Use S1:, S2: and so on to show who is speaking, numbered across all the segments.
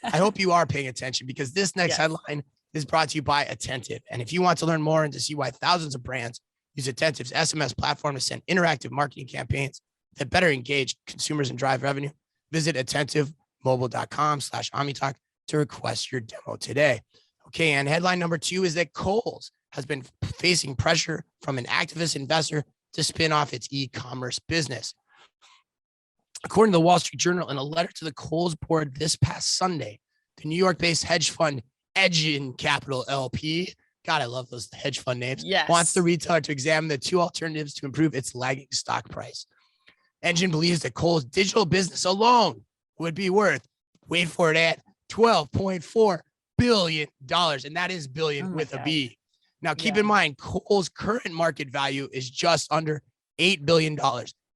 S1: I hope you are paying attention, because this next
S2: Yes.
S1: headline is brought to you by Attentive. And if you want to learn more and to see why thousands of brands use Attentive's SMS platform to send interactive marketing campaigns that better engage consumers and drive revenue, visit attentivemobile.com/Omni Talk to request your demo today. Okay, and headline number 2 is that Kohl's has been facing pressure from an activist investor to spin off its e-commerce business. According to the Wall Street Journal, in a letter to the Kohl's board this past Sunday, the New York-based hedge fund Edgin Capital LP, God, I love those hedge fund names,
S2: Yes.
S1: wants the retailer to examine the 2 alternatives to improve its lagging stock price. Edgin believes that Kohl's digital business alone would be worth, wait for it, at $12.4 billion. And that is billion with a B. Now, keep in mind, Kohl's current market value is just under $8 billion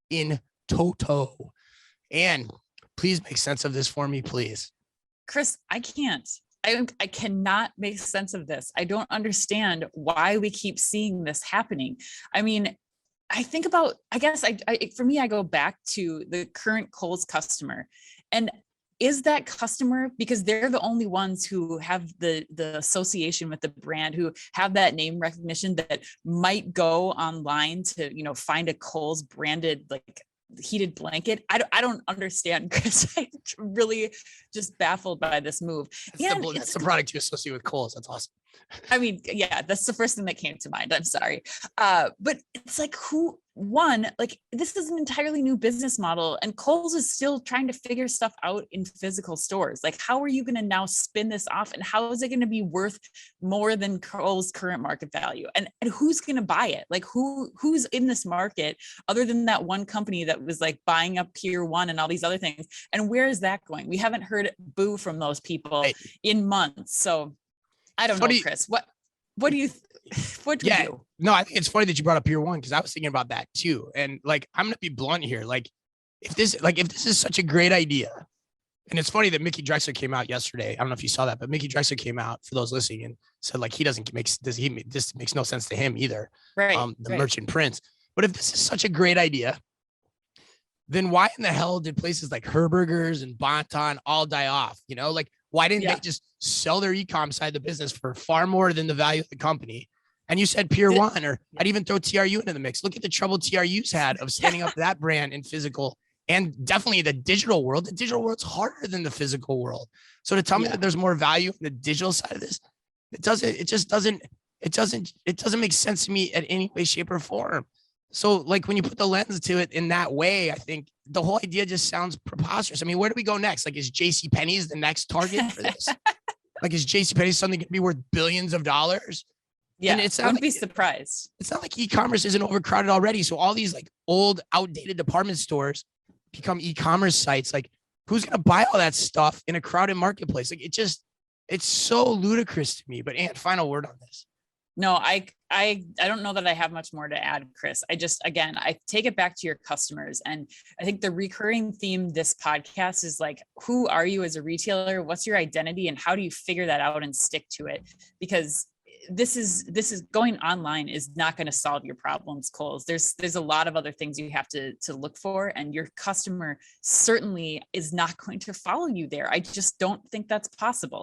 S1: in total. And please make sense of this for me, please.
S2: Chris, I can't. I cannot make sense of this. I don't understand why we keep seeing this happening. I mean, I think about, I guess for me, I go back to the current Kohl's customer. And is that customer, because they're the only ones who have the association with the brand, who have that name recognition, that might go online to, find a Kohl's branded like heated blanket. I don't understand, Chris. I'm really just baffled by this move.
S1: That's the product you associate with Kohl's. That's awesome.
S2: I mean, yeah, that's the first thing that came to mind. I'm sorry. But it's like, this is an entirely new business model, and Kohl's is still trying to figure stuff out in physical stores. Like, how are you going to now spin this off, and how is it going to be worth more than Kohl's current market value? And who's going to buy it? Like, who's in this market other than that one company that was like buying up Pier 1 and all these other things? And where is that going? We haven't heard boo from those people in months. So I don't know, Chris. What do you? What do you do?
S1: No, I think it's funny that you brought up Pier 1, because I was thinking about that too. And like, I'm gonna be blunt here. Like, if this is such a great idea, and it's funny that Mickey Drexler came out yesterday. I don't know if you saw that, but Mickey Drexler came out, for those listening, and said like this makes no sense to him either.
S2: Right.
S1: Merchant prince. But if this is such a great idea, then why in the hell did places like Herberger's and Bonton all die off? Like, why didn't they just sell their e-com side of the business for far more than the value of the company? And you said Pier 1, or I'd even throw TRU into the mix. Look at the trouble TRU's had of standing up that brand in physical, and definitely the digital world. The digital world's harder than the physical world. So to tell me that there's more value in the digital side of this, it doesn't make sense to me in any way, shape, or form. So like, when you put the lens to it in that way, I think the whole idea just sounds preposterous. I mean, where do we go next? Like, is JCPenney's the next target for this? Like, is JCPenney something going to be worth billions of dollars?
S2: Yeah, I wouldn't be surprised.
S1: It's not like e-commerce isn't overcrowded already. So all these like old, outdated department stores become e-commerce sites. Like, who's going to buy all that stuff in a crowded marketplace? Like, it's so ludicrous to me. But Ann, final word on this.
S2: No, I don't know that I have much more to add, Chris. I take it back to your customers. And I think the recurring theme this podcast is like, who are you as a retailer? What's your identity? And how do you figure that out and stick to it? Because this is going online is not going to solve your problems, Kohl's. There's a lot of other things you have to look for, and your customer certainly is not going to follow you there. I just don't think that's possible.